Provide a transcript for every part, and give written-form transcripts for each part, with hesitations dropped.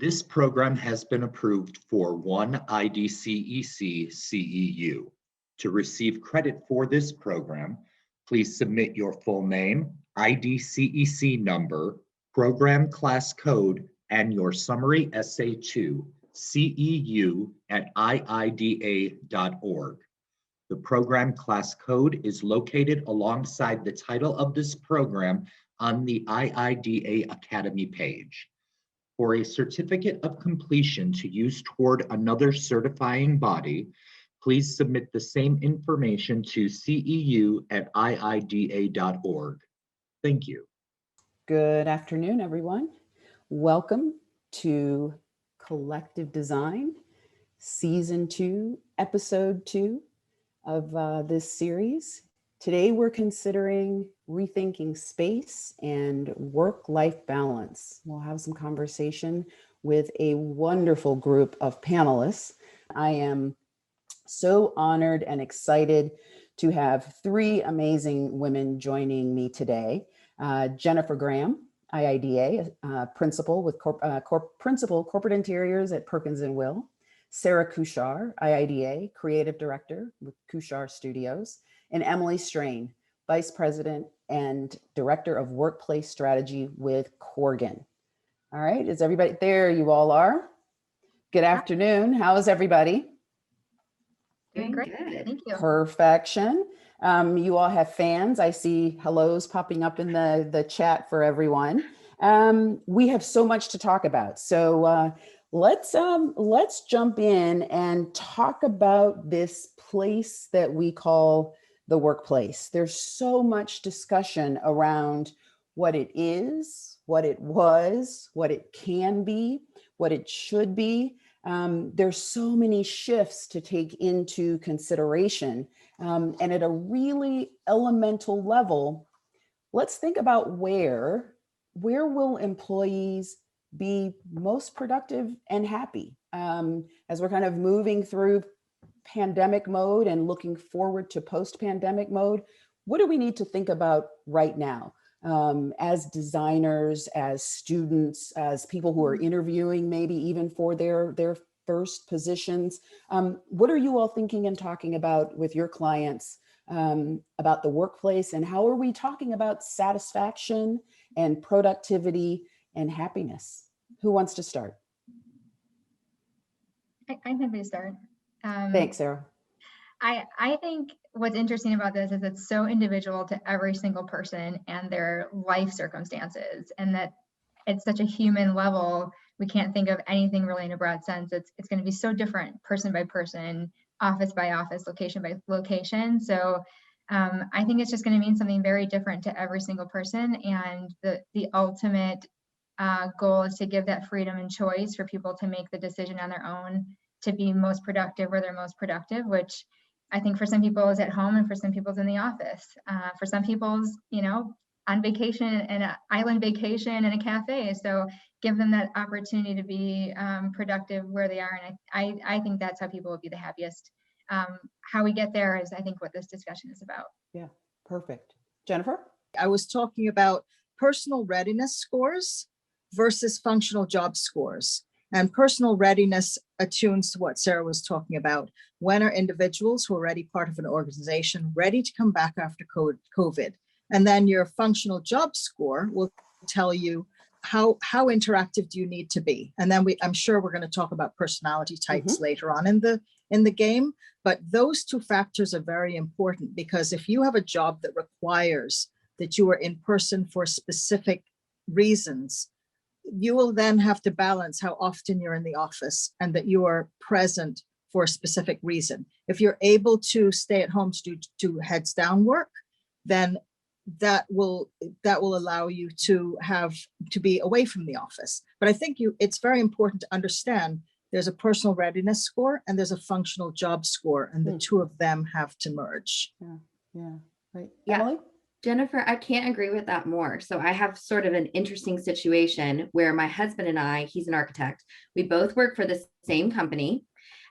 This program has been approved for one IDCEC CEU. To receive credit for this program, please submit your full name, IDCEC number, program class code, and your summary essay to ceu@iida.org. The program class code is located alongside the title of this program on the IIDA Academy page. For a certificate of completion to use toward another certifying body, please submit the same information to ceu@iida.org. Thank you. Good afternoon, everyone. Welcome to Collective Design, Season 2, Episode 2 of this series. Today, we're considering rethinking space and work-life balance. We'll have some conversation with a wonderful group of panelists. I am so honored and excited to have three amazing women joining me today. Jennifer Graham, IIDA, principal with principal corporate interiors at Perkins&Will. Sarah Kuchar, IIDA, creative director with Kuchar Studios. And Emily Strain, vice president and director of workplace strategy with Corgan. All right, is everybody there? You all are. Good afternoon. How is everybody? Doing great. Thank you. Perfection. You all have fans. I see hellos popping up in the chat for everyone. We have so much to talk about. So let's jump in and talk about this place that we call the workplace. There's so much discussion around what it is, what it was, what it can be, what it should be. There's so many shifts to take into consideration. And at a really elemental level, let's think about where will employees be most productive and happy as we're kind of moving through pandemic mode and looking forward to post-pandemic mode. What do we need to think about right now as designers, as students, as people who are interviewing, maybe even for their first positions? What are you all thinking and talking about with your clients about the workplace, and how are we talking about satisfaction and productivity and happiness? Who wants to start? I'm happy to start. Thanks, Sarah. I think what's interesting about this is it's so individual to every single person and their life circumstances, and that it's such a human level. We can't think of anything really in a broad sense. It's going to be so different person by person, office by office, location by location. So I think it's just going to mean something very different to every single person. And the ultimate goal is to give that freedom and choice for people to make the decision on their own to be most productive where they're most productive, which I think for some people is at home and for some people is in the office. For some people's, on vacation and an island vacation in a cafe. So give them that opportunity to be productive where they are. And I think that's how people will be the happiest. How we get there is, I think, what this discussion is about. Yeah, perfect. Jennifer? I was talking about personal readiness scores versus functional job scores. And personal readiness attunes to what Sarah was talking about. When are individuals who are already part of an organization ready to come back after COVID? And then your functional job score will tell you how interactive do you need to be. And then I'm sure we're going to talk about personality types later on in the game. But those two factors are very important, because if you have a job that requires that you are in person for specific reasons, you will then have to balance how often you're in the office and that you are present for a specific reason. If you're able to stay at home to do heads down work, then that will allow you to be away from the office. But I think it's very important to understand there's a personal readiness score and there's a functional job score, and the two of them have to merge. Yeah, right. Yeah. Emily? Jennifer, I can't agree with that more. So I have sort of an interesting situation where my husband and I, he's an architect, we both work for the same company.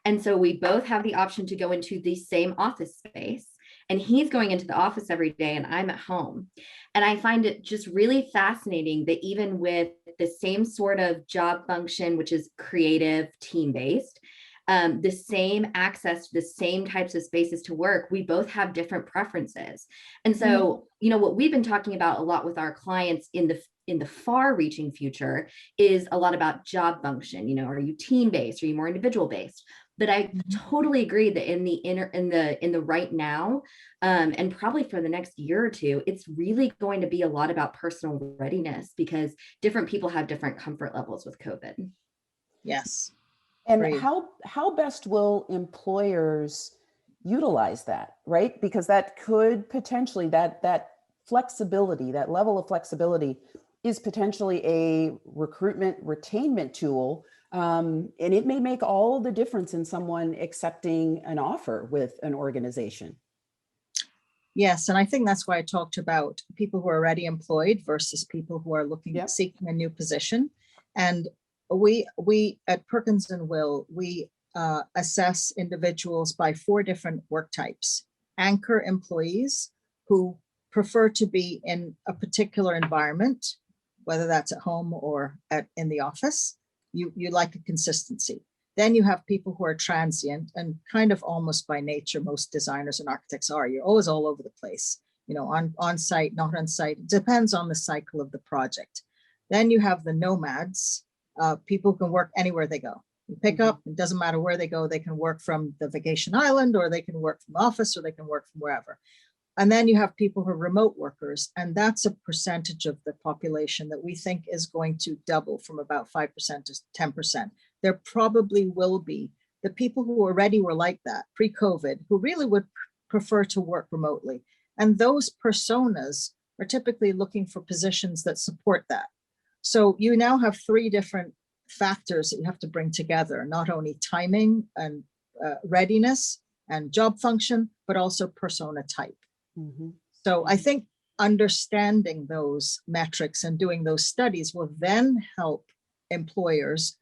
And so we both have the option to go into the same office space. And he's going into the office every day and I'm at home. And I find it just really fascinating that even with the same sort of job function, which is creative, team-based, the same access to the same types of spaces to work, we both have different preferences. And so, what we've been talking about a lot with our clients in the far-reaching future is a lot about job function. Are you team-based? Are you more individual-based? But I totally agree that in the right now, and probably for the next year or two, it's really going to be a lot about personal readiness because different people have different comfort levels with COVID. Yes. And Agreed. how best will employers utilize that, right? Because that could potentially, that flexibility, that level of flexibility is potentially a recruitment retainment tool. And it may make all the difference in someone accepting an offer with an organization. Yes, and I think that's why I talked about people who are already employed versus people who are seeking a new position. And we at Perkins&Will, we assess individuals by 4 different work types. Anchor employees who prefer to be in a particular environment, whether that's at home or in the office. You like a consistency. Then you have people who are transient and kind of almost by nature, most designers and architects are. You're always all over the place, on site, not on site. It depends on the cycle of the project. Then you have the nomads. People can work anywhere they go. You pick up, it doesn't matter where they go. They can work from the vacation island, or they can work from the office, or they can work from wherever. And then you have people who are remote workers, and that's a percentage of the population that we think is going to double from about 5% to 10%. There probably will be the people who already were like that pre-COVID, who really would prefer to work remotely. And those personas are typically looking for positions that support that. So you now have 3 different factors that you have to bring together, not only timing and readiness and job function, but also persona type. So I think understanding those metrics and doing those studies will then help employers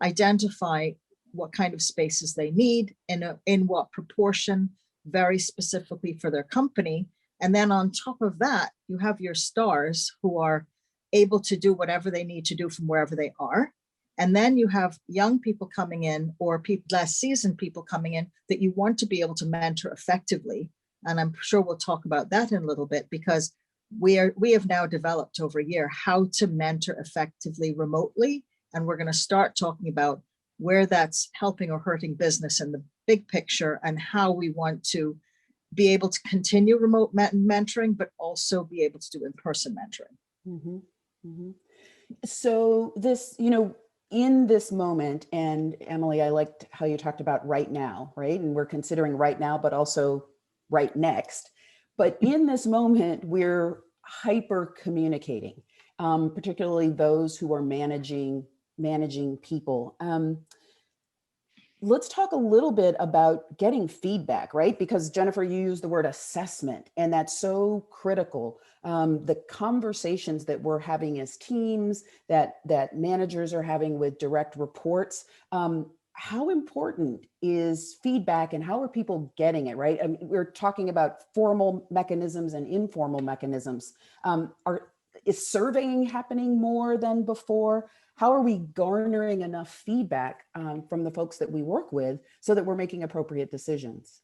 identify what kind of spaces they need, in what proportion, very specifically for their company. And then on top of that, you have your stars who are able to do whatever they need to do from wherever they are. And then you have young people coming in, or less seasoned people coming in that you want to be able to mentor effectively. And I'm sure we'll talk about that in a little bit, because we have now developed over a year how to mentor effectively remotely. And we're going to start talking about where that's helping or hurting business in the big picture, and how we want to be able to continue remote mentoring, but also be able to do in-person mentoring. So this, in this moment, and Emily, I liked how you talked about right now, right? And we're considering right now, but also right next. But in this moment, we're hyper communicating, particularly those who are managing people. Let's talk a little bit about getting feedback, right? Because Jennifer, you used the word assessment, and that's so critical. The conversations that we're having as teams, that managers are having with direct reports, how important is feedback, and how are people getting it, right? I mean, we're talking about formal mechanisms and informal mechanisms. Is surveying happening more than before? How are we garnering enough feedback from the folks that we work with so that we're making appropriate decisions?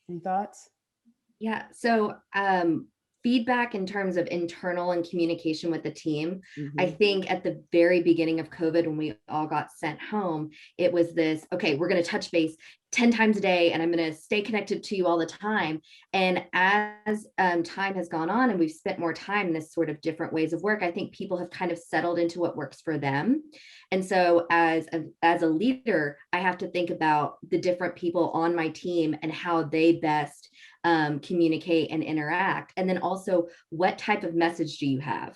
Any thoughts? Yeah, so feedback in terms of internal and communication with the team. I think at the very beginning of COVID, when we all got sent home, it was this, okay, we're going to touch base 10 times a day, and I'm going to stay connected to you all the time. And as time has gone on and we've spent more time in this sort of different ways of work, I think people have kind of settled into what works for them. And so as a leader, I have to think about the different people on my team and how they best communicate and interact. And then also, what type of message do you have?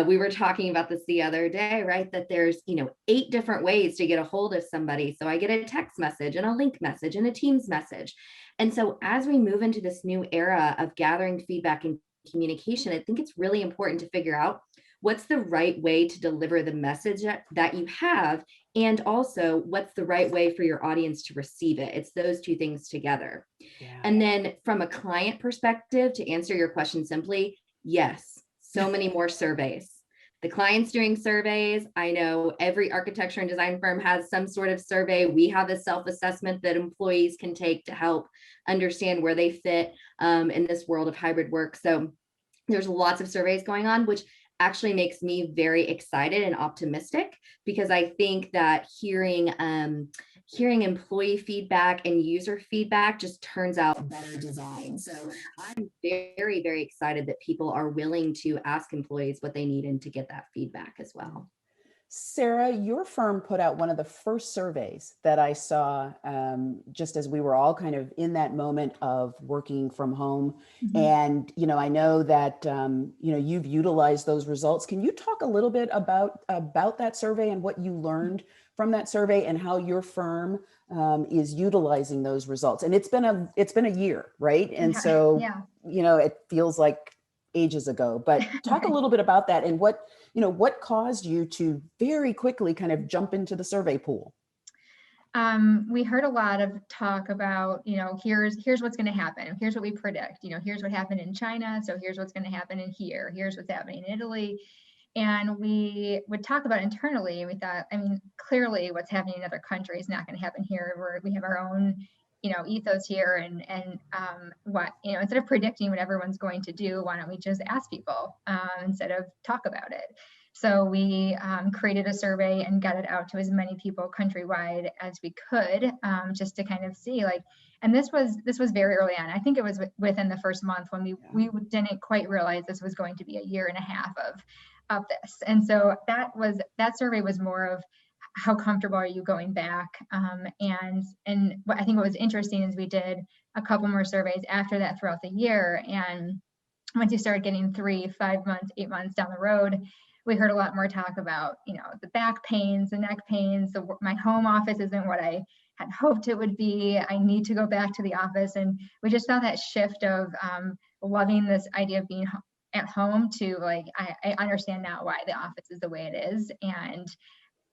We were talking about this the other day, right? That there's, 8 different ways to get a hold of somebody. So I get a text message and a link message and a Teams message. And so as we move into this new era of gathering feedback and communication, I think it's really important to figure out what's the right way to deliver the message that you have, and also what's the right way for your audience to receive it. It's those 2 things together. Yeah. And then from a client perspective, to answer your question simply, yes, so many more surveys. the client's doing surveys. I know every architecture and design firm has some sort of survey. We have a self-assessment that employees can take to help understand where they fit in this world of hybrid work. So there's lots of surveys going on, which actually makes me very excited and optimistic, because I think that hearing employee feedback and user feedback just turns out better design. So I'm very, very excited that people are willing to ask employees what they need and to get that feedback as well. Sarah, your firm put out one of the first surveys that I saw just as we were all kind of in that moment of working from home. Mm-hmm. And, I know that, you've utilized those results. Can you talk a little bit about that survey and what you learned from that survey and how your firm is utilizing those results? And it's been a year, right? And so, yeah. It feels like ages ago, but talk a little bit about that and what caused you to very quickly kind of jump into the survey pool? We heard a lot of talk about, here's what's going to happen. Here's what we predict. Here's what happened in China. So here's what's going to happen in here. Here's what's happening in Italy. And we would talk about internally. And we thought, clearly what's happening in other countries is not going to happen here, where we have our own, ethos here. And what, instead of predicting what everyone's going to do, why don't we just ask people instead of talk about it? So we created a survey and got it out to as many people countrywide as we could, just to kind of see and this was very early on. I think it was within the first month when we didn't quite realize this was going to be a year and a half of this. And so that survey was more of how comfortable are you going back? And what I think what was interesting is we did a couple more surveys after that throughout the year. And once you started getting 3, 5 months, 8 months down the road, we heard a lot more talk about, the back pains, the neck pains, my home office isn't what I had hoped it would be. I need to go back to the office. And we just saw that shift of loving this idea of being at home to I understand now why the office is the way it is, and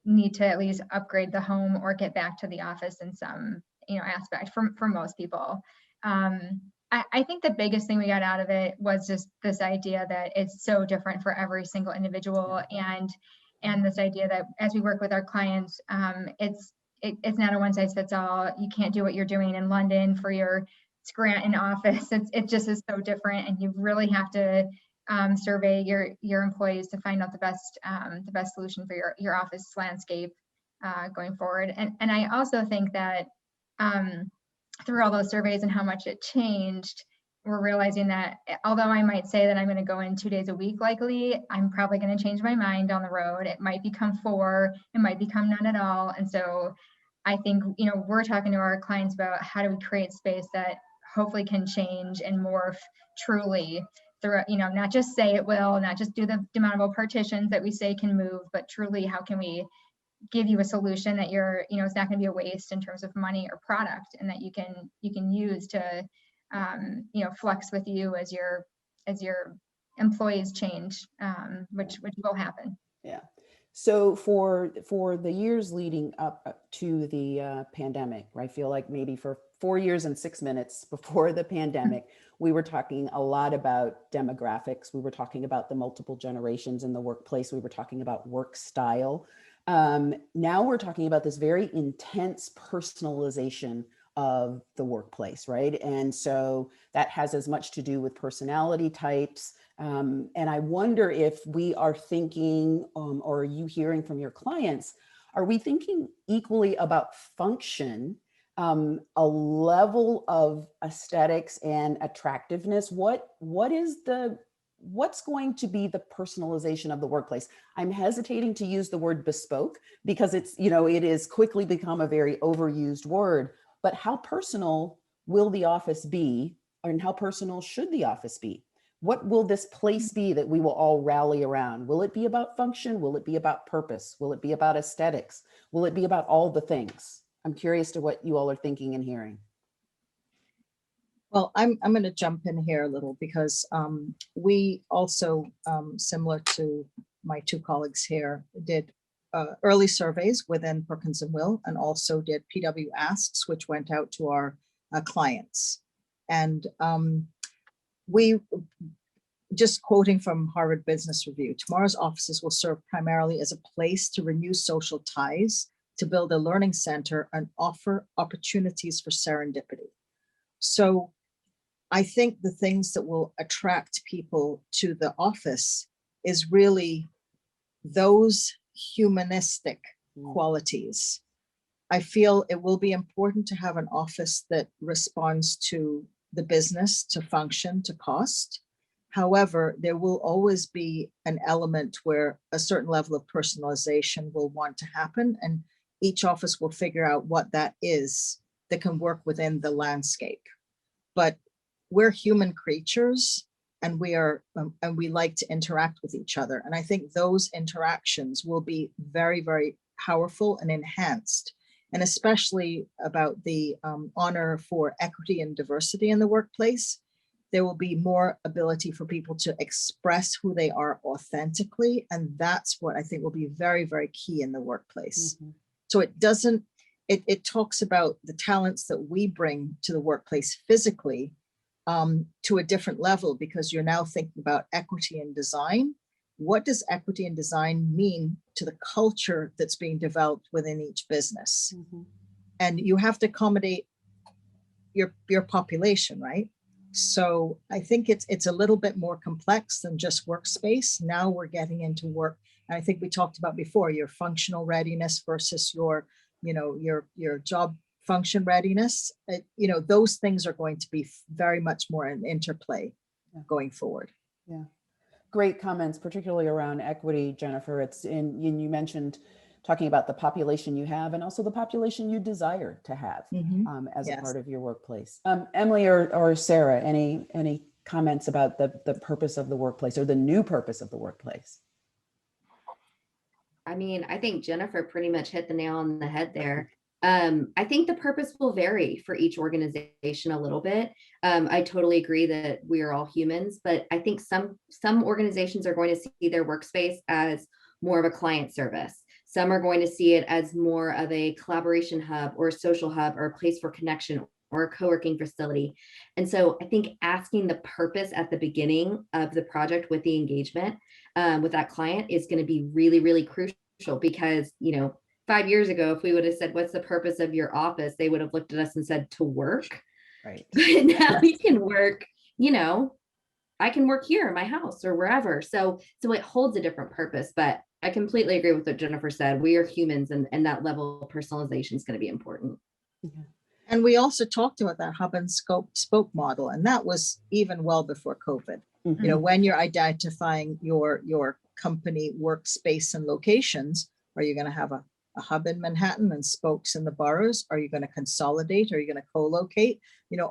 need to at least upgrade the home or get back to the office in some, aspect for most people. I think the biggest thing we got out of it was just this idea that it's so different for every single individual, and this idea that as we work with our clients, it's not a one size fits all. You can't do what you're doing in London for your Scranton office. It just is so different, and you really have to survey your employees to find out the best solution for your office landscape going forward. And I also think that through all those surveys and how much it changed, we're realizing that although I might say that I'm going to go in 2 days a week, likely I'm probably going to change my mind down the road. It might become 4, it might become none at all. And so I think, we're talking to our clients about how do we create space that hopefully can change and morph truly through, not just say it will, not just do the demountable partitions that we say can move, but truly how can we give you a solution that it's not going to be a waste in terms of money or product, and that you can use to, flex with you as your employees change, which will happen. Yeah. So for the years leading up to the pandemic, I feel like maybe for 4 years and 6 minutes before the pandemic, we were talking a lot about demographics. We were talking about the multiple generations in the workplace. We were talking about work style. Now we're talking about this very intense personalization of the workplace, right? And so that has as much to do with personality types. And I wonder if we are thinking, or are you hearing from your clients, are we thinking equally about function, a level of aesthetics and attractiveness? What's going to be the personalization of the workplace? I'm hesitating to use the word bespoke because it is quickly become a very overused word, but how personal will the office be, and how personal should the office be? What will this place be that we will all rally around? Will it be about function? Will it be about purpose? Will it be about aesthetics? Will it be about all the things? I'm curious to what you all are thinking and hearing. Well, I'm going to jump in here a little because we also, similar to my 2 colleagues here, did early surveys within Perkins&Will, and also did PW Asks, which went out to our clients. And we just quoting from Harvard Business Review, tomorrow's offices will serve primarily as a place to renew social ties, to build a learning center, and offer opportunities for serendipity. So I think the things that will attract people to the office is really those humanistic qualities. I feel it will be important to have an office that responds to the business, to function, to cost. However, there will always be an element where a certain level of personalization will want to happen, and each office will figure out what that is that can work within the landscape. But we're human creatures, and we like to interact with each other. And I think those interactions will be very, very powerful and enhanced, and especially about the honor for equity and diversity in the workplace. There will be more ability for people to express who they are authentically. And that's what I think will be very, very key in the workplace. Mm-hmm. So it talks about the talents that we bring to the workplace physically to a different level, because you're now thinking about equity and design. What does equity and design mean to the culture that's being developed within each business? Mm-hmm. And you have to accommodate your population, right? So I think it's a little bit more complex than just workspace. Now we're getting into work. And I think we talked about before, your functional readiness versus your job function readiness. Those things are going to be very much more in interplay going forward. Yeah. Great comments, particularly around equity, Jennifer. You mentioned talking about the population you have and also the population you desire to have as a part of your workplace. Emily or Sarah, any comments about the purpose of the workplace or the new purpose of the workplace? I mean, I think Jennifer pretty much hit the nail on the head there. I think the purpose will vary for each organization a little bit. I totally agree that we are all humans, but I think some organizations are going to see their workspace as more of a client service. Some are going to see it as more of a collaboration hub or a social hub or a place for connection or a co-working facility. And so I think asking the purpose at the beginning of the project with the engagement with that client is going to be really, really crucial, because, 5 years ago, if we would have said, what's the purpose of your office? They would have looked at us and said, to work. Right. But now we can work, I can work here in my house or wherever. So it holds a different purpose, but I completely agree with what Jennifer said. We are humans, and that level of personalization is going to be important. Yeah. And we also talked about that hub and spoke model, and that was even well before COVID. Mm-hmm. When you're identifying your company workspace and locations, are you going to have a hub in Manhattan and spokes in the boroughs? Are you going to consolidate? Are you going to co-locate?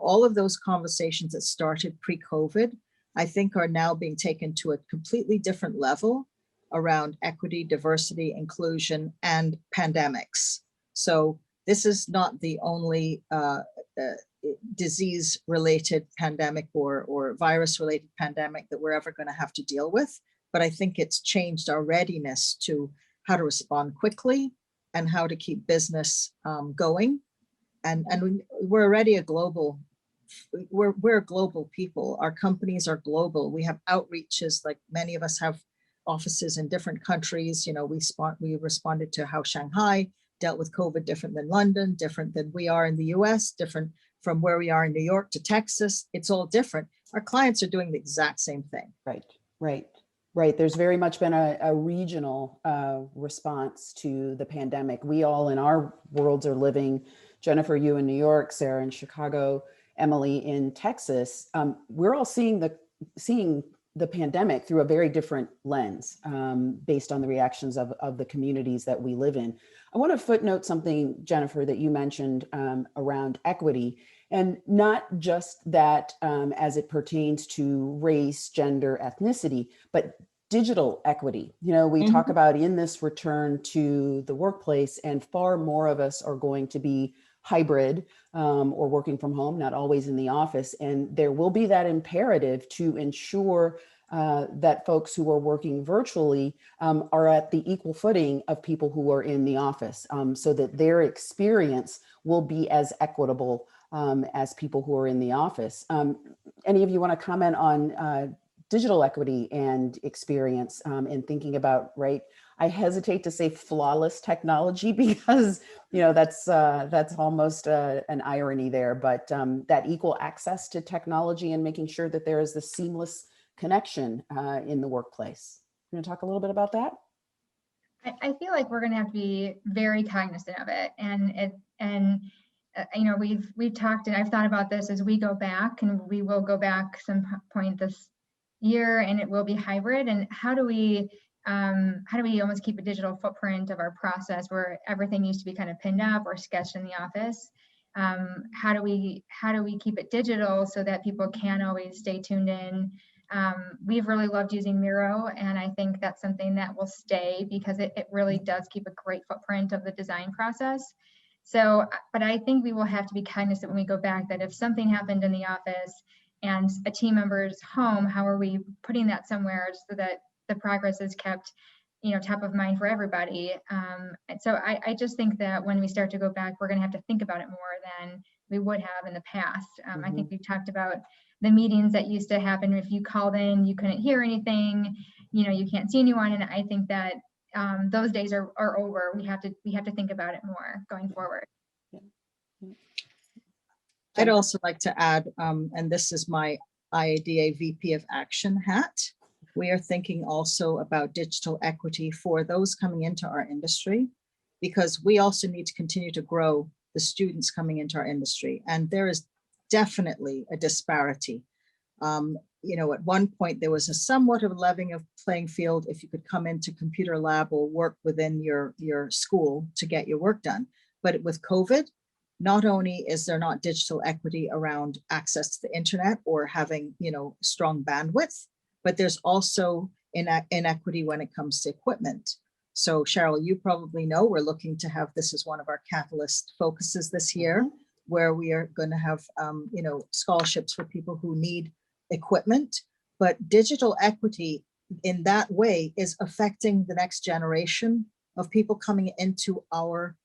All of those conversations that started pre-COVID, I think are now being taken to a completely different level around equity, diversity, inclusion, and pandemics. So this is not the only disease-related pandemic or virus-related pandemic that we're ever going to have to deal with. But I think it's changed our readiness to how to respond quickly and how to keep business going. And we're already a global, we're a global people. Our companies are global. We have outreaches, like many of us have offices in different countries. We responded to how Shanghai dealt with COVID different than London, different than we are in the US, different from where we are in New York to Texas. It's all different. Our clients are doing the exact same thing. Right. There's very much been a regional response to the pandemic. We all in our worlds are living, Jennifer, you in New York, Sarah in Chicago, Emily in Texas. We're all seeing the pandemic through a very different lens based on the reactions of the communities that we live in. I want to footnote something, Jennifer, that you mentioned around equity, and not just that as it pertains to race, gender, ethnicity, but digital equity. We talk about in this return to the workplace, and far more of us are going to be hybrid or working from home, not always in the office. And there will be that imperative to ensure that folks who are working virtually are at the equal footing of people who are in the office, so that their experience will be as equitable as people who are in the office. Any of you want to comment on digital equity and experience in thinking about, right? I hesitate to say flawless technology because, that's almost an irony there, but that equal access to technology and making sure that there is the seamless connection in the workplace. You want to talk a little bit about that? I feel like we're going to have to be very cognizant of it, we've talked, and I've thought about this as we go back, and we will go back some point this year, and it will be hybrid. And how do we almost keep a digital footprint of our process where everything used to be kind of pinned up or sketched in the office? How do we keep it digital so that people can always stay tuned in? We've really loved using Miro, and I think that's something that will stay because it really does keep a great footprint of the design process. So, but I think we will have to be cognizant when we go back that if something happened in the office and a team member's home, how are we putting that somewhere so that the progress is kept, top of mind for everybody? And so I just think that when we start to go back, we're going to have to think about it more than we would have in the past. I think we've talked about the meetings that used to happen. If you called in, you couldn't hear anything, you can't see anyone. And I think that those days are over. We have to think about it more going forward. I'd also like to add, and this is my IIDA VP of Action hat. We are thinking also about digital equity for those coming into our industry, because we also need to continue to grow the students coming into our industry. And there is definitely a disparity. At one point, there was a somewhat of a leveling of playing field if you could come into computer lab or work within your school to get your work done. But with COVID, not only is there not digital equity around access to the internet or having, strong bandwidth, but there's also inequity when it comes to equipment. So Cheryl, you probably know we're looking to have this as one of our catalyst focuses this year, where we are going to have, scholarships for people who need equipment. But digital equity in that way is affecting the next generation of people coming into our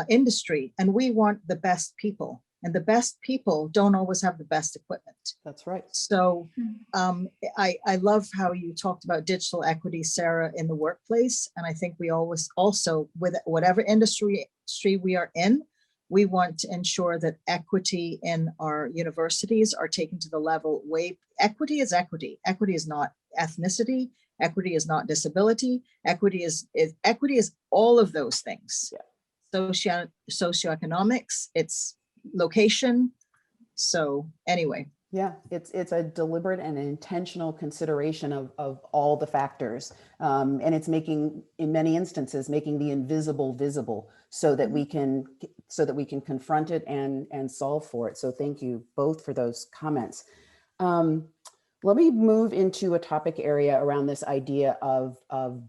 industry. And we want the best people, and the best people don't always have the best equipment. That's right. So I love how you talked about digital equity, Sarah, in the workplace. And I think we always also, with whatever industry we are in, we want to ensure that equity in our universities are taken to the level equity is equity. Equity is not ethnicity. Equity is not disability. Equity is all of those things. Yeah. Socioeconomics, it's location. So anyway. Yeah, it's a deliberate and intentional consideration of all the factors. And it's in many instances, making the invisible visible so that we can confront it and solve for it. So thank you both for those comments. Let me move into a topic area around this idea of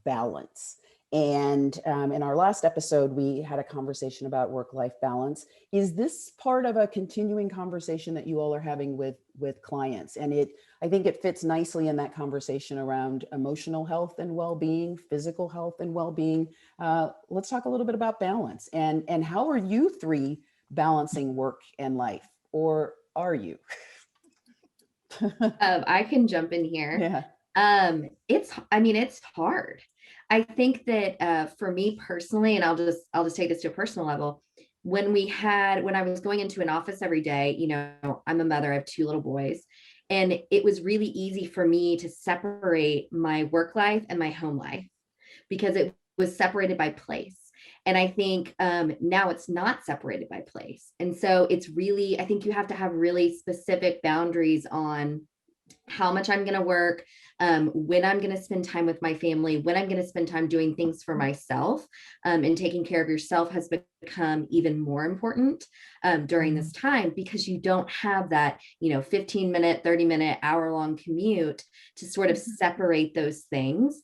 balance. And in our last episode, we had a conversation about work-life balance. Is this part of a continuing conversation that you all are having with clients? And I think it fits nicely in that conversation around emotional health and well-being, physical health and well-being. Let's talk a little bit about balance. And how are you three balancing work and life? Or are you? I can jump in here. Yeah. It's hard. I think that for me personally, and I'll just take this to a personal level. When I was going into an office every day, I'm a mother, I have 2 little boys, and it was really easy for me to separate my work life and my home life because it was separated by place. And I think now it's not separated by place. And so I think you have to have really specific boundaries on how much I'm going to work, when I'm going to spend time with my family, when I'm going to spend time doing things for myself, and taking care of yourself has become even more important during this time, because you don't have that, 15-minute, 30-minute, hour-long commute to sort of separate those things.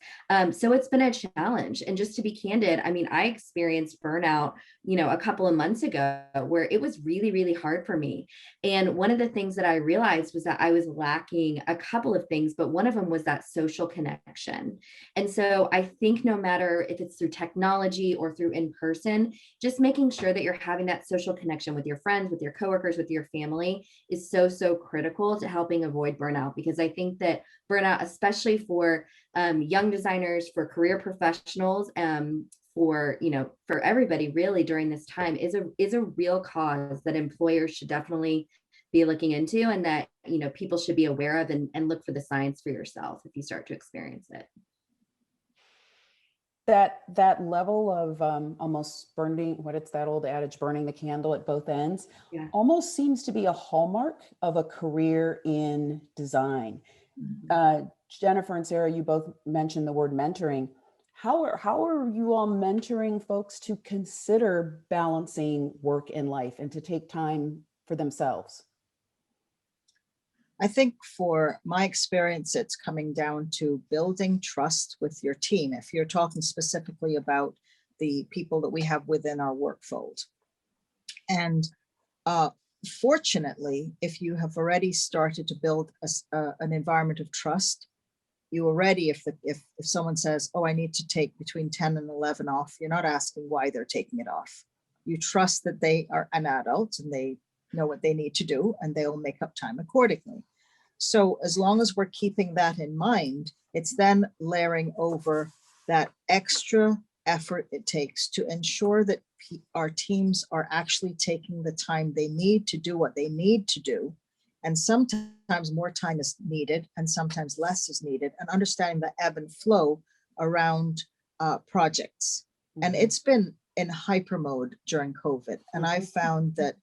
So it's been a challenge. And just to be candid, I experienced burnout, a couple of months ago where it was really, really hard for me. And one of the things that I realized was that I was a couple of things, but one of them was that social connection. And so I think no matter if it's through technology or through in person, just making sure that you're having that social connection with your friends, with your coworkers, with your family is so, so critical to helping avoid burnout. Because I think that burnout, especially for young designers, for career professionals, for, you know, for everybody really during this time is a real cause that employers should definitely be looking into, and that, you know, people should be aware of, and look for the science for yourself if you start to experience it. That level of almost burning, what it's that old adage, burning the candle at both ends, Yeah. almost seems to be a hallmark of a career in design. Jennifer and Sarah, you both mentioned the word mentoring. How are you all mentoring folks to consider balancing work and life and to take time for themselves? I think for my experience, it's coming down to building trust with your team. If you're talking specifically about the people that we have within our workfold. And fortunately, if you have already started to build an environment of trust, you already, if someone says, oh, I need to take between 10 and 11 off, you're not asking why they're taking it off. You trust that they are an adult and they know what they need to do, and they'll make up time accordingly. So as long as we're keeping that in mind, it's then layering over that extra effort it takes to ensure that our teams are actually taking the time they need to do what they need to do. And sometimes more time is needed and sometimes less is needed, and understanding the ebb and flow around projects. And it's been in hyper mode during COVID. And I found that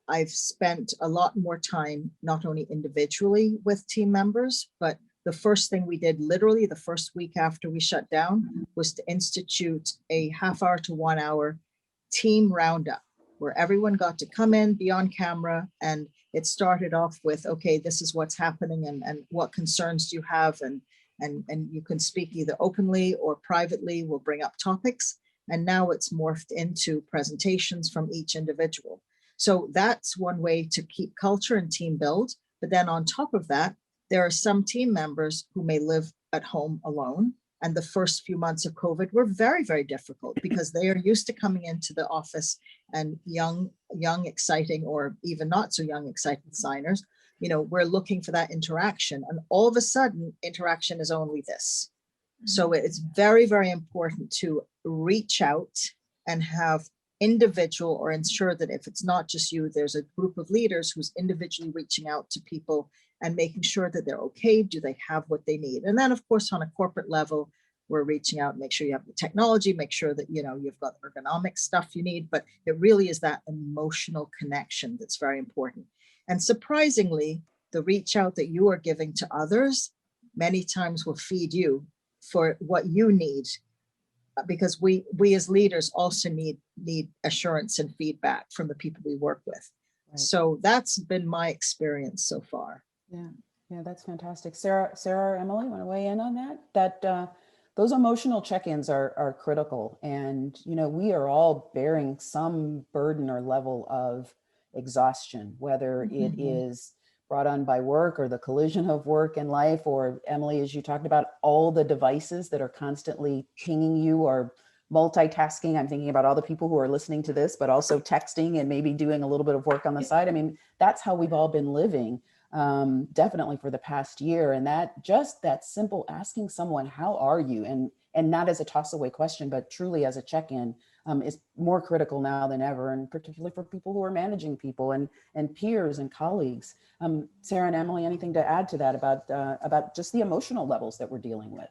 I've spent a lot more time, not only individually with team members, but the first thing we did, literally the first week after we shut down, was to institute a half-hour to 1 hour team roundup where everyone got to come in, be on camera. And it started off with, okay, this is what's happening and what concerns do you have? And you can speak either openly or privately. We'll bring up topics. And now it's morphed into presentations from each individual. So that's one way to keep culture and team build. But then on top of that, there are some team members who may live at home alone. And the first few months of COVID were very, very difficult because they are used to coming into the office, and young, exciting, or even not so young, exciting designers, you know, we're looking for that interaction. And all of a sudden, interaction is only this. So it's very, very important to reach out and have individual, or ensure that if it's not just you, there's a group of leaders who's individually reaching out to people and making sure that they're okay. Do they have what they need? And then of course, on a corporate level, we're reaching out, make sure you have the technology, make sure that, you know, you've got ergonomic stuff you need, but it really is that emotional connection that's very important. And surprisingly, the reach out that you are giving to others many times will feed you for what you need, because we as leaders also need assurance and feedback from the people we work with. Right. So that's been my experience so far. Yeah, that's fantastic. Sarah or Emily, want to weigh in on that? Those emotional check-ins are critical, and you know, we are all bearing some burden or level of exhaustion, whether it is brought on by work or the collision of work and life, or Emily, as you talked about, all the devices that are constantly pinging you or multitasking. I'm thinking about all the people who are listening to this, but also texting and maybe doing a little bit of work on the side. I mean, that's how we've all been living, definitely for the past year. And that simple asking someone, how are you? And not as a toss away question, but truly as a check-in, is more critical now than ever, and particularly for people who are managing people and peers and colleagues. Sarah and Emily, anything to add to that about just the emotional levels that we're dealing with?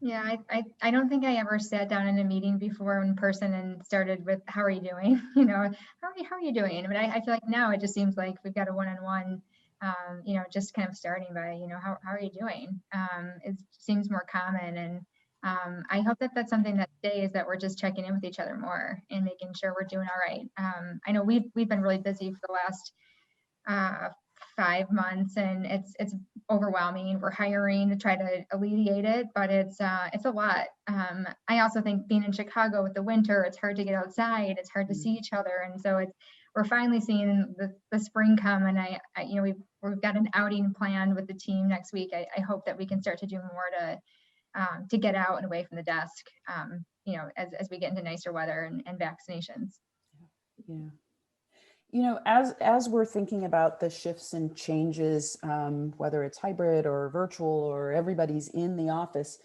Yeah, I don't think I ever sat down in a meeting before in person and started with, how are you doing? You know, how are you doing? But I feel like now it just seems like we've got a one-on-one, you know, just kind of starting by, you know, how are you doing? It seems more common, and I hope that that's something that stays, that we're just checking in with each other more and making sure we're doing all right. I know we've been really busy for the last 5 months, and it's overwhelming. We're hiring to try to alleviate it, but it's a lot. I also think being in Chicago with the winter, it's hard to get outside, it's hard to see each other, and so we're finally seeing the spring come, and you know, we've got an outing planned with the team next week. I hope that we can start to do more to get out and away from the desk, you know, as we get into nicer weather and vaccinations. Yeah. You know, as we're thinking about the shifts and changes, whether it's hybrid or virtual or everybody's in the office,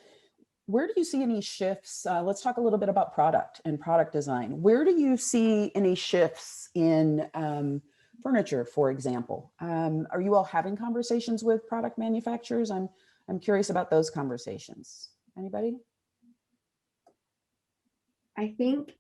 where do you see any shifts? Let's talk a little bit about product and product design. Where do you see any shifts in furniture, for example? Are you all having conversations with product manufacturers? I'm curious about those conversations. Anybody? I think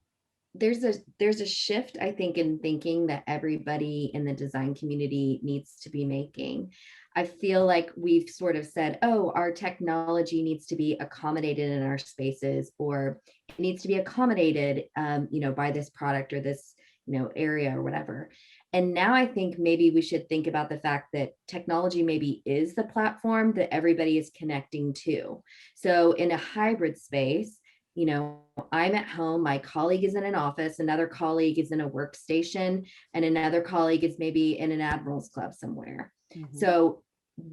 there's a shift, I think, in thinking that everybody in the design community needs to be making. I feel like we've sort of said, oh, our technology needs to be accommodated in our spaces, or it needs to be accommodated, you know, by this product or this, you know, area or whatever. And now I think maybe we should think about the fact that technology maybe is the platform that everybody is connecting to. So in a hybrid space, you know, I'm at home, my colleague is in an office, another colleague is in a workstation, and another colleague is maybe in an Admiral's Club somewhere. Mm-hmm. So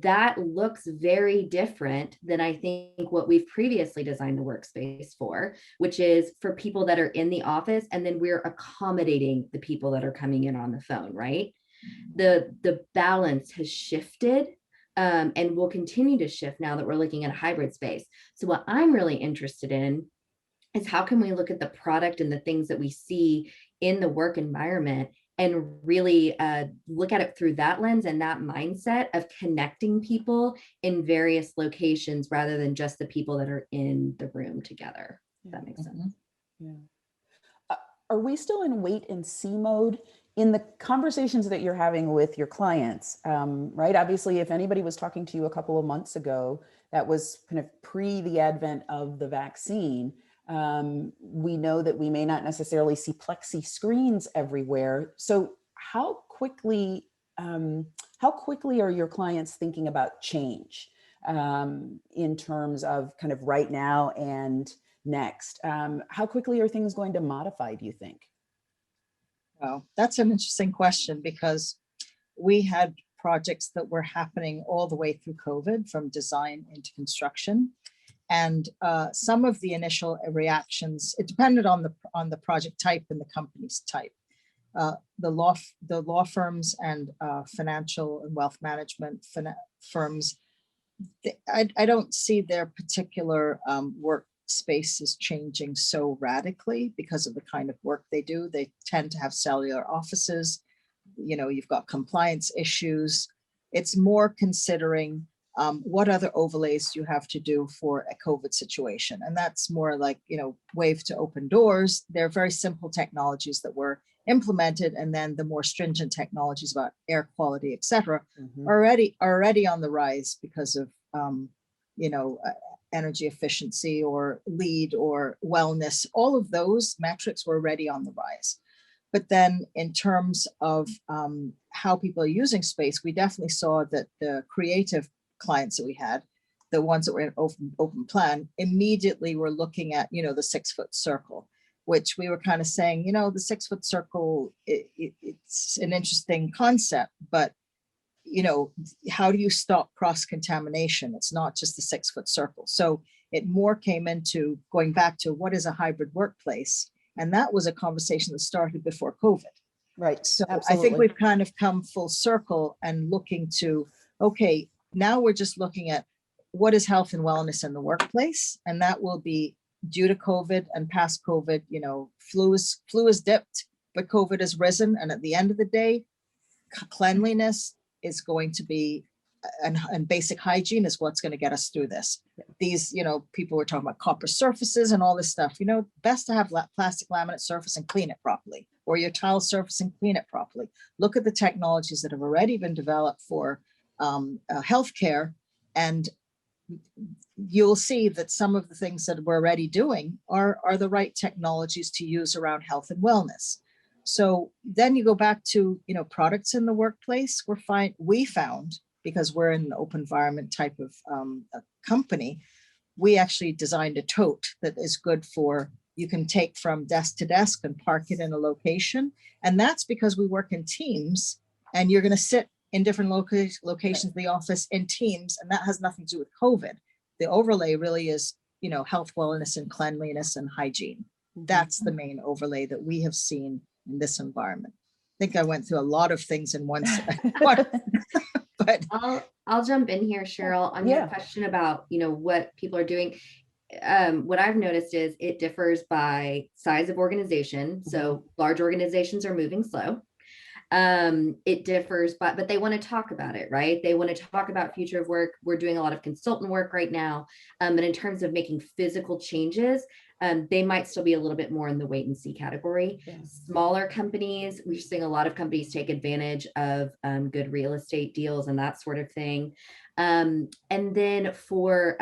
that looks very different than I think what we've previously designed the workspace for, which is for people that are in the office, and then we're accommodating the people that are coming in on the phone, right? The balance has shifted, and will continue to shift now that we're looking at a hybrid space. So what I'm really interested in is how can we look at the product and the things that we see in the work environment and really look at it through that lens and that mindset of connecting people in various locations rather than just the people that are in the room together. If that makes sense. Yeah. Are we still in wait and see mode in the conversations that you're having with your clients? Right? Obviously, if anybody was talking to you a couple of months ago, that was kind of pre the advent of the vaccine. We know that we may not necessarily see plexi screens everywhere. So how quickly are your clients thinking about change in terms of kind of right now and next? How quickly are things going to modify, do you think? Well, that's an interesting question, because we had projects that were happening all the way through COVID, from design into construction. And some of the initial reactions, it depended on the project type and the company's type. The law firms and financial and wealth management firms, I don't see their particular workspaces changing so radically because of the kind of work they do. They tend to have cellular offices. You know, you've got compliance issues. It's more considering what other overlays do you have to do for a COVID situation? And that's more like, you know, wave to open doors. They're very simple technologies that were implemented, and then the more stringent technologies about air quality, et cetera, are already on the rise because of, you know, energy efficiency or LEED or wellness. All of those metrics were already on the rise. But then in terms of how people are using space, we definitely saw that the creative clients that we had, the ones that were in open plan, immediately were looking at, you know, the 6-foot circle, which we were kind of saying, you know, the 6-foot circle, it's an interesting concept, but, you know, how do you stop cross-contamination? It's not just the 6-foot circle. So it more came into going back to what is a hybrid workplace? And that was a conversation that started before COVID. Right. So Absolutely. I think we've kind of come full circle and looking to, okay, now we're just looking at what is health and wellness in the workplace. And that will be due to COVID and past COVID, you know, flu is dipped, but COVID has risen. And at the end of the day, cleanliness is going to be, and basic hygiene is what's going to get us through this. Yeah. These, you know, people were talking about copper surfaces and all this stuff, you know, best to have plastic laminate surface and clean it properly, or your tile surface and clean it properly. Look at the technologies that have already been developed for healthcare, and you'll see that some of the things that we're already doing are the right technologies to use around health and wellness. So then you go back to, you know, products in the workplace. We found, because we're in an open environment type of a company, we actually designed a tote that is good for You can take from desk to desk and park it in a location. And that's because we work in teams, and you're going to sit in different locations of the office in teams. And that has nothing to do with COVID. The overlay really is, you know, health, wellness, and cleanliness and hygiene. That's the main overlay that we have seen in this environment. I think I went through a lot of things in one, but I'll jump in here, Cheryl, on your question about, you know, what people are doing. What I've noticed is it differs by size of organization. So large organizations are moving slow. It differs, but they want to talk about it, right? They want to talk about future of work. We're doing a lot of consultant work right now. And in terms of making physical changes, they might still be a little bit more in the wait and see category. Smaller companies, we're seeing a lot of companies take advantage of good real estate deals and that sort of thing. And then for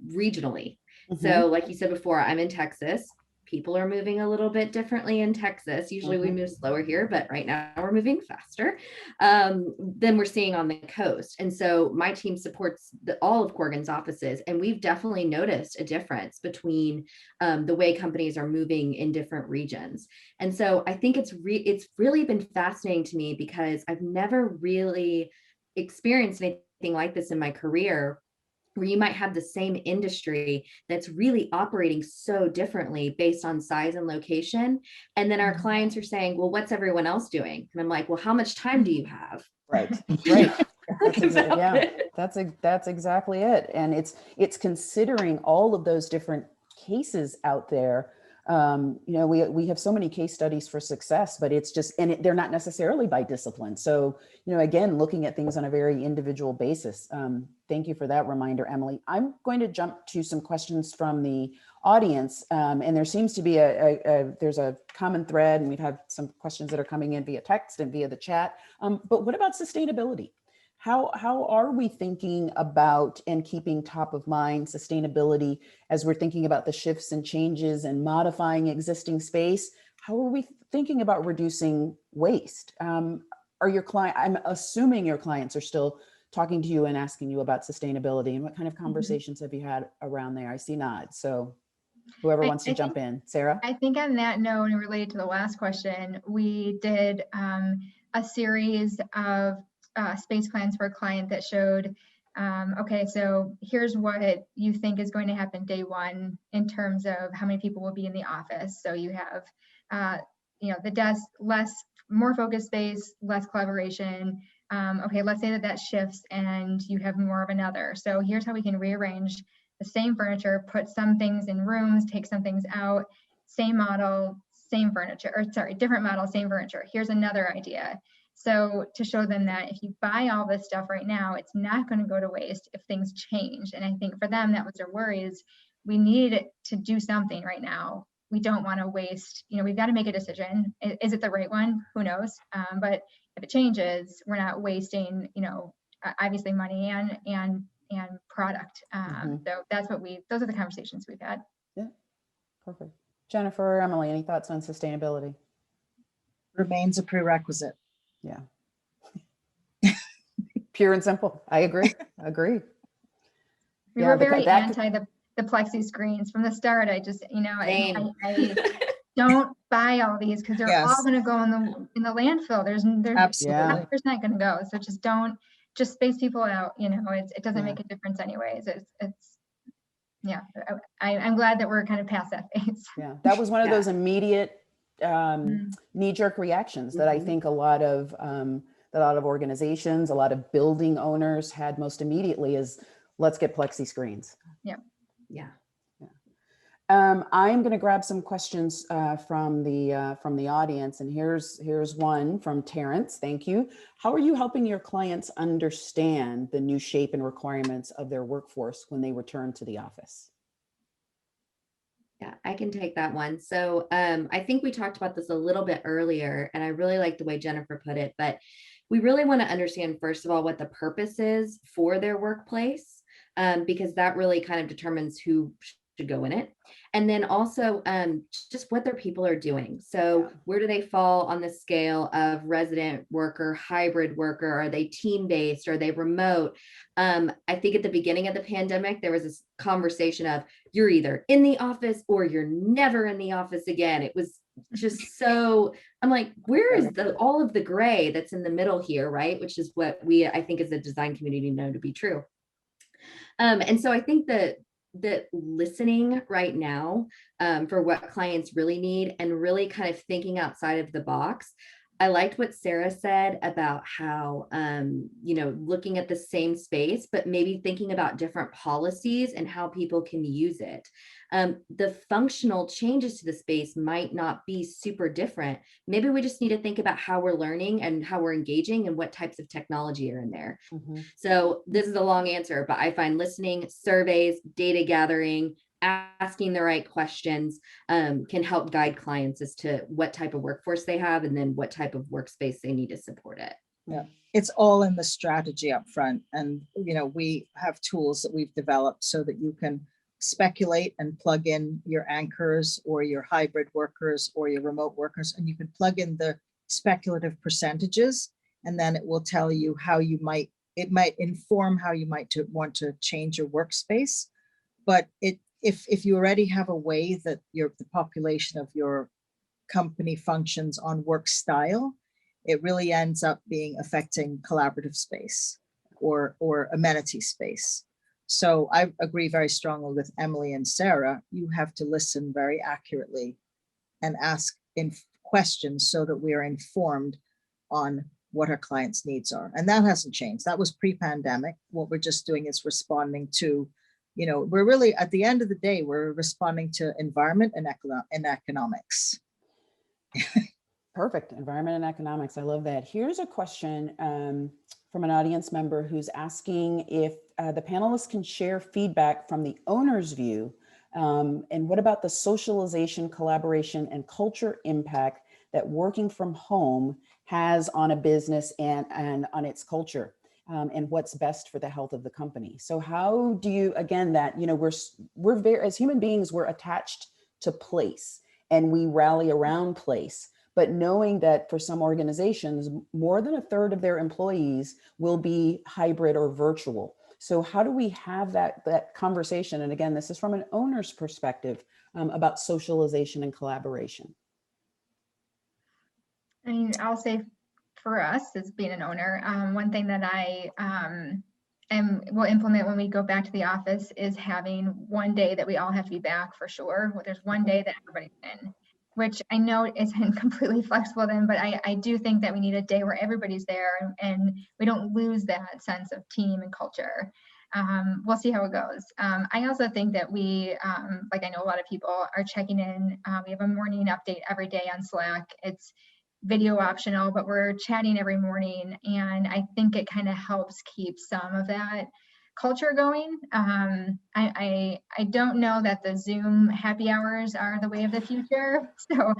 regionally, so like you said before, I'm in Texas. People are moving a little bit differently in Texas. Usually we move slower here, but right now we're moving faster than we're seeing on the coast. And so my team supports all of Corgan's offices, and we've definitely noticed a difference between the way companies are moving in different regions. And so I think it's really been fascinating to me, because I've never really experienced anything like this in my career, where you might have the same industry that's really operating so differently based on size and location. And then our clients are saying, well, what's everyone else doing? And I'm like, well, how much time do you have? Right. That's exactly it. And it's considering all of those different cases out there. You know, we have so many case studies for success, but it's just, and they're not necessarily by discipline. So, you know, again, looking at things on a very individual basis. Thank you for that reminder, Emily. I'm going to jump to some questions from the audience. And there seems to be there's a common thread, and we've had some questions that are coming in via text and via the chat. But what about sustainability? How are we thinking about and keeping top of mind sustainability as we're thinking about the shifts and changes and modifying existing space? How are we thinking about reducing waste? Are your client? I'm assuming your clients are still talking to you and asking you about sustainability, and what kind of conversations have you had around there? I see nods. So whoever wants to jump in, Sarah. I think on that note, and related to the last question, we did a series of space plans for a client that showed, okay, so here's what you think is going to happen day one in terms of how many people will be in the office. So you have, you know, the desk, more focused space, less collaboration. Okay, let's say that shifts and you have more of another. So here's how we can rearrange the same furniture, put some things in rooms, take some things out, same model, same furniture, or sorry, different model, same furniture. Here's another idea. So to show them that if you buy all this stuff right now, it's not going to go to waste if things change. And I think for them, that was their worry, is we need to do something right now. We don't want to waste, you know, we've got to make a decision. Is it the right one? Who knows? But if it changes, we're not wasting, you know, obviously money and product. So that's what those are the conversations we've had. Yeah, perfect. Jennifer or Emily, any thoughts on sustainability? Remains a prerequisite. Yeah. Pure and simple. I agree. We were very anti the plexi screens from the start. I just, you know, I don't buy all these because they're all going to go in the landfill. There's absolutely not going to go. So just space people out. You know, it doesn't make a difference anyways. Yeah. I'm glad that we're kind of past that phase. Yeah, that was one of those immediate knee-jerk reactions that I think a lot of organizations, a lot of building owners had most immediately is, let's get plexi screens. Yeah. I'm going to grab some questions from the audience, and here's one from Terrence. Thank you. How are you helping your clients understand the new shape and requirements of their workforce when they return to the office? Yeah, I can take that one. So I think we talked about this a little bit earlier, and I really like the way Jennifer put it, but we really want to understand, first of all, what the purpose is for their workplace, because that really kind of determines who should go in it. And then also just what their people are doing. So where do they fall on the scale of resident worker, hybrid worker? Are they team-based? Are they remote? I think at the beginning of the pandemic, there was this conversation of you're either in the office or you're never in the office again. It was just so, I'm like, where is all of the gray that's in the middle here, right? Which is what I think as a design community know to be true. And so I think that listening right now for what clients really need and really kind of thinking outside of the box. I liked what Sarah said about how, looking at the same space, but maybe thinking about different policies and how people can use it. The functional changes to the space might not be super different. Maybe we just need to think about how we're learning and how we're engaging and what types of technology are in there. Mm-hmm. So this is a long answer, but I find listening, surveys, data gathering, asking the right questions can help guide clients as to what type of workforce they have and then what type of workspace they need to support it. Yeah, it's all in the strategy up front. And, we have tools that we've developed so that you can speculate and plug in your anchors or your hybrid workers or your remote workers, and you can plug in the speculative percentages, and then it will tell you how it might inform how you might want to change your workspace. But if you already have a way that the population of your company functions on work style, it really ends up affecting collaborative space or amenity space. So I agree very strongly with Emily and Sarah. You have to listen very accurately and ask questions so that we are informed on what our clients' needs are. And that hasn't changed. That was pre-pandemic. What we're just doing is responding to, we're really, at the end of the day, we're responding to environment and economics. Perfect. Environment and economics. I love that. Here's a question from an audience member who's asking if the panelists can share feedback from the owner's view. And what about the socialization, collaboration, and culture impact that working from home has on a business and on its culture, and what's best for the health of the company? So how do you, again, that, we're very, as human beings, we're attached to place and we rally around place. But knowing that for some organizations, more than a third of their employees will be hybrid or virtual. So how do we have that conversation? And again, this is from an owner's perspective about socialization and collaboration. I mean, I'll say for us as being an owner, one thing that I will implement when we go back to the office is having one day that we all have to be back for sure. There's one day that everybody's in, which I know isn't completely flexible then, but I do think that we need a day where everybody's there and we don't lose that sense of team and culture. We'll see how it goes. I also think that we, like I know a lot of people are checking in. We have a morning update every day on Slack. It's video optional, but we're chatting every morning. And I think it kind of helps keep some of that culture going. I don't know that the Zoom happy hours are the way of the future. So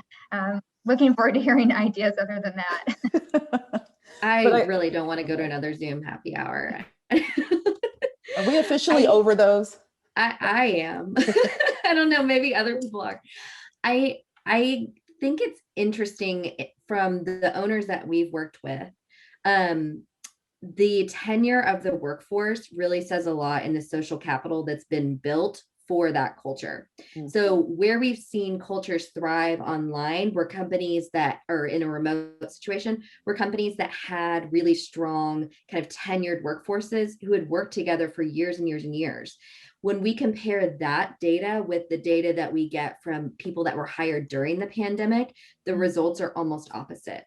looking forward to hearing ideas other than that. I really don't want to go to another Zoom happy hour. Are we officially over those? I am. I don't know, maybe other people are. I think it's interesting from the owners that we've worked with. The tenure of the workforce really says a lot in the social capital that's been built for that culture. Mm-hmm. So where we've seen cultures thrive online were companies that are in a remote situation, were companies that had really strong kind of tenured workforces who had worked together for years and years and years. When we compare that data with the data that we get from people that were hired during the pandemic, the results are almost opposite.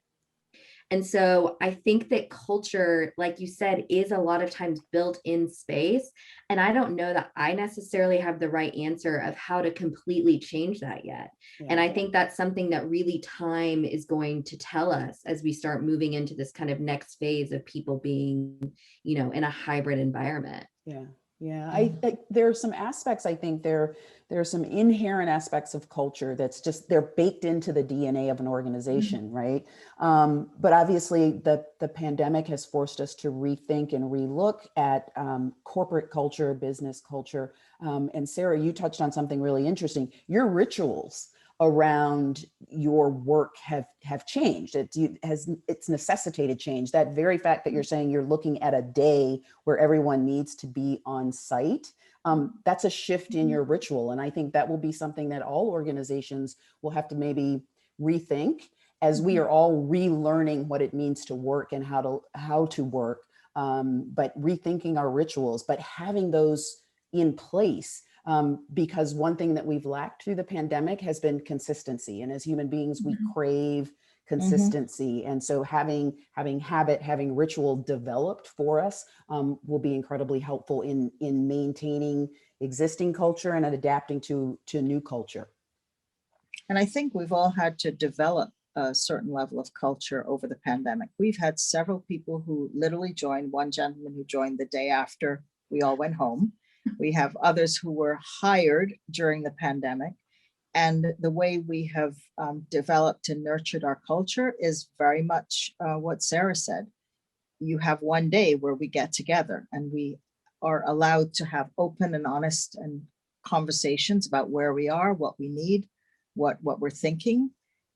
And so I think that culture, like you said, is a lot of times built in space. And I don't know that I necessarily have the right answer of how to completely change that yet. Yeah. And I think that's something that really time is going to tell us as we start moving into this kind of next phase of people being, in a hybrid environment. Yeah. Yeah, I there are some aspects, I think there are some inherent aspects of culture that's just, they're baked into the DNA of an organization, right? But obviously the pandemic has forced us to rethink and relook at corporate culture, business culture. And Sarah, you touched on something really interesting. Your rituals around your work have changed. It's necessitated change. That very fact that you're saying you're looking at a day where everyone needs to be on site, that's a shift in your ritual. And I think that will be something that all organizations will have to maybe rethink as we are all relearning what it means to work and how to work, but rethinking our rituals, but having those in place. Because one thing that we've lacked through the pandemic has been consistency. And as human beings, we crave consistency. And so having habit, having ritual developed for us will be incredibly helpful in maintaining existing culture and adapting to new culture. And I think we've all had to develop a certain level of culture over the pandemic. We've had several people who literally joined, one gentleman who joined the day after we all went home. We have others who were hired during the pandemic. And the way we have developed and nurtured our culture is very much what Sarah said. You have one day where we get together and we are allowed to have open and honest and conversations about where we are, what we need, what we're thinking.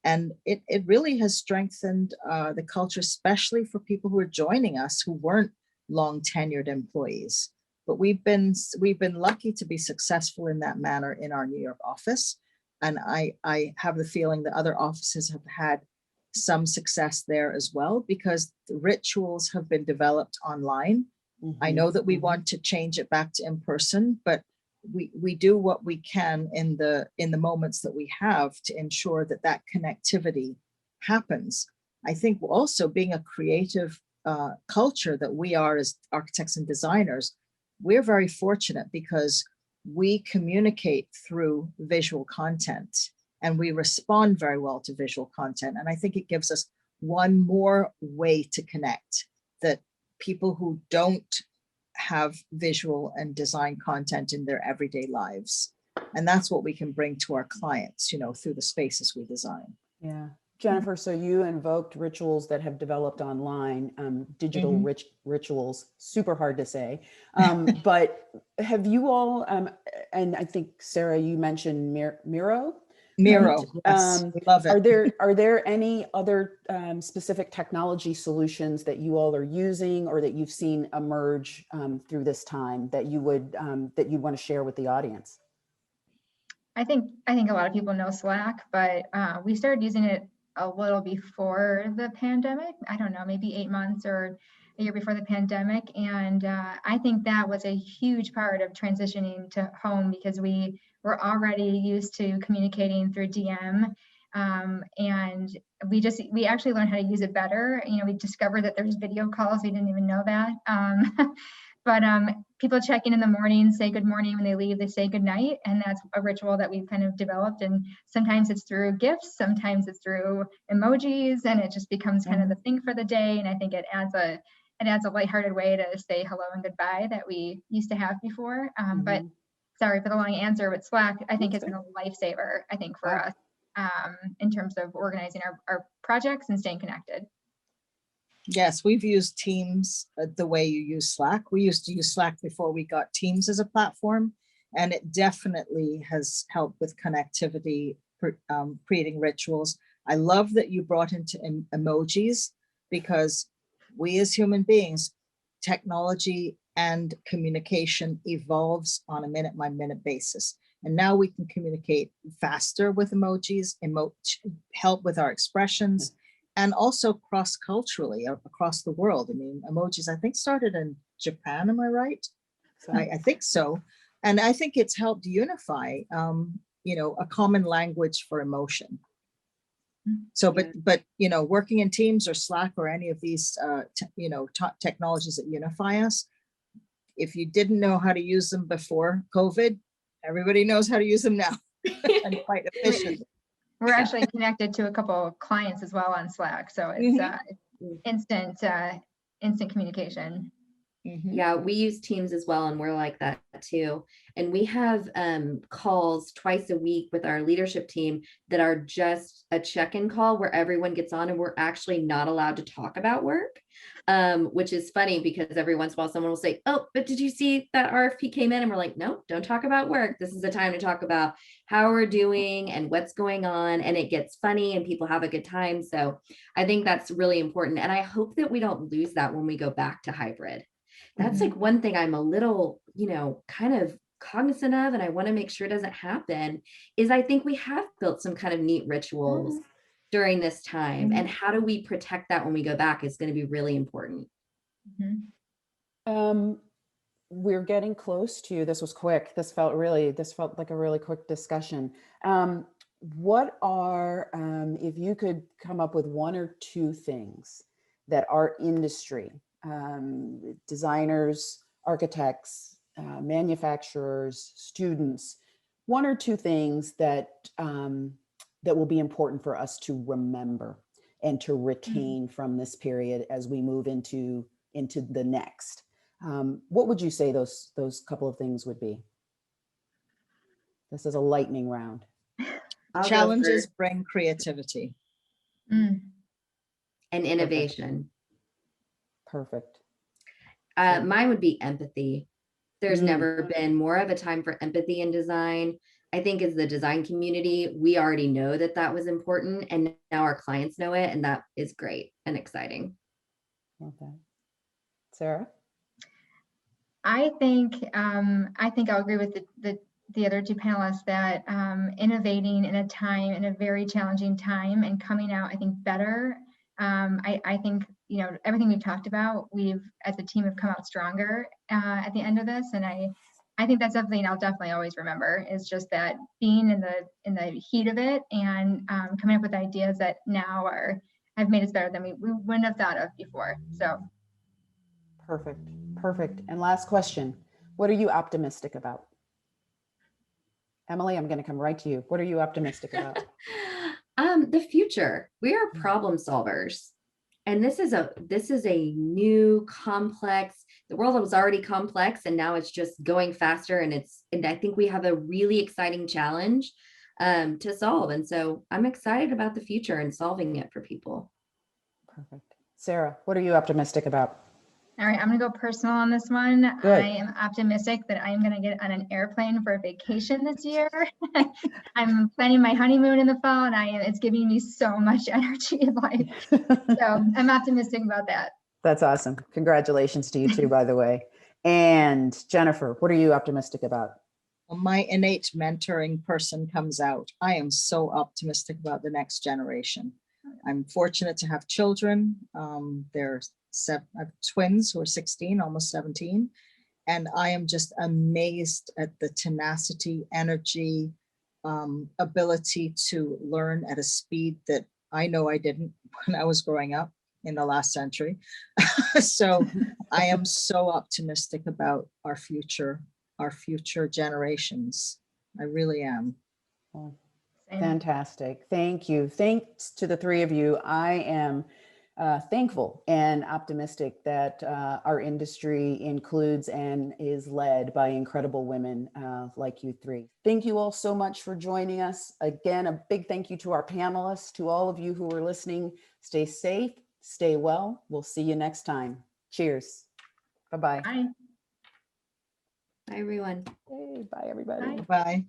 And it really has strengthened the culture, especially for people who are joining us who weren't long tenured employees. But we've been lucky to be successful in that manner in our New York office. And I have the feeling that other offices have had some success there as well, because the rituals have been developed online. I know that we want to change it back to in person, but we do what we can in the moments that we have to ensure that connectivity happens. I think also being a creative culture that we are as architects and designers, we're very fortunate because we communicate through visual content and we respond very well to visual content. And I think it gives us one more way to connect that people who don't have visual and design content in their everyday lives. And that's what we can bring to our clients, through the spaces we design. Yeah. Jennifer, so you invoked rituals that have developed online, digital rituals, super hard to say. But have you all, and I think Sarah, you mentioned Miro? Miro, right? yes, we love it. Are there any other specific technology solutions that you all are using or that you've seen emerge through this time that you would that you want to share with the audience? I think a lot of people know Slack, but we started using it a little before the pandemic. I don't know, maybe 8 months or a year before the pandemic. And I think that was a huge part of transitioning to home because we were already used to communicating through DM. And we actually learned how to use it better. We discovered that there's video calls. We didn't even know that. But people check in the morning, say good morning. When they leave, they say good night. And that's a ritual that we've kind of developed. And sometimes it's through gifts, sometimes it's through emojis, and it just becomes kind of the thing for the day. And I think it adds a lighthearted way to say hello and goodbye that we used to have before. But sorry for the long answer, but Slack, I think, has been a lifesaver, I think, for us in terms of organizing our projects and staying connected. Yes, we've used Teams the way you use Slack. We used to use Slack before we got Teams as a platform, and it definitely has helped with connectivity, creating rituals. I love that you brought into emojis because we as human beings, technology and communication evolves on a minute-by-minute basis. And now we can communicate faster with emojis, help with our expressions, and also cross-culturally across the world. I mean, emojis, I think, started in Japan, am I right? I think so. And I think it's helped unify, a common language for emotion. So, but working in Teams or Slack or any of these, technologies that unify us, if you didn't know how to use them before COVID, everybody knows how to use them now and quite efficient. We're actually connected to a couple of clients as well on Slack, so it's instant communication. Mhm. Yeah, we use Teams as well, and we're like that too. And we have calls twice a week with our leadership team that are just a check-in call where everyone gets on and we're actually not allowed to talk about work, which is funny because every once in a while someone will say, oh, but did you see that RFP came in? And we're like, no, don't talk about work. This is the time to talk about how we're doing and what's going on. And it gets funny and people have a good time. So I think that's really important. And I hope that we don't lose that when we go back to hybrid. That's Mhm. like one thing I'm a little, kind of cognizant of, and I want to make sure it doesn't happen, is I think we have built some kind of neat rituals during this time. Mhm. And how do we protect that when we go back is going to be really important. Mhm. We're getting close to, this was quick. This felt like a really quick discussion. What are, if you could come up with one or two things that our industry, designers, architects, manufacturers, students, one or two things that that will be important for us to remember and to retain from this period as we move into the next. What would you say those couple of things would be? This is a lightning round. I'll go Challenges first. bring creativity. Mm. And innovation. Perfect. Mine would be empathy. There's Mm. never been more of a time for empathy in design. I think as the design community, we already know that that was important, and now our clients know it, and that is great and exciting. Okay. Sarah? I think I'll agree with the other two panelists that innovating in a very challenging time and coming out, I think, better. I think, everything we've talked about, we've as a team have come out stronger at the end of this, and I think that's something I'll definitely always remember, is just that being in the heat of it and coming up with ideas that now have made us better than we wouldn't have thought of before. So. Perfect. Perfect. And last question. What are you optimistic about? Emily, I'm going to come right to you. What are you optimistic about? The future. We are problem solvers. And this is a new complex, the world was already complex and now it's just going faster, and I think we have a really exciting challenge to solve. And so I'm excited about the future and solving it for people. Perfect. Sarah, what are you optimistic about? All right, I'm gonna go personal on this one. Good. I am optimistic that I am gonna get on an airplane for a vacation this year. I'm planning my honeymoon in the fall, and it's giving me so much energy in life. So I'm optimistic about that. That's awesome. Congratulations to you too, by the way. And Jennifer, what are you optimistic about? Well, my innate mentoring person comes out. I am so optimistic about the next generation. I'm fortunate to have children. I have twins who are 16, almost 17. And I am just amazed at the tenacity, energy, ability to learn at a speed that I know I didn't when I was growing up in the last century. So I am so optimistic about our future generations. I really am. Well, Same. fantastic. Thank you. Thanks to the three of you. I am thankful and optimistic that our industry includes and is led by incredible women like you three. Thank you all so much for joining us. Again, a big thank you to our panelists, to all of you who are listening. Stay safe, stay well. We'll see you next time. Cheers. Bye-bye. Bye. Bye, everyone. Hey, bye, everybody. Bye. Bye.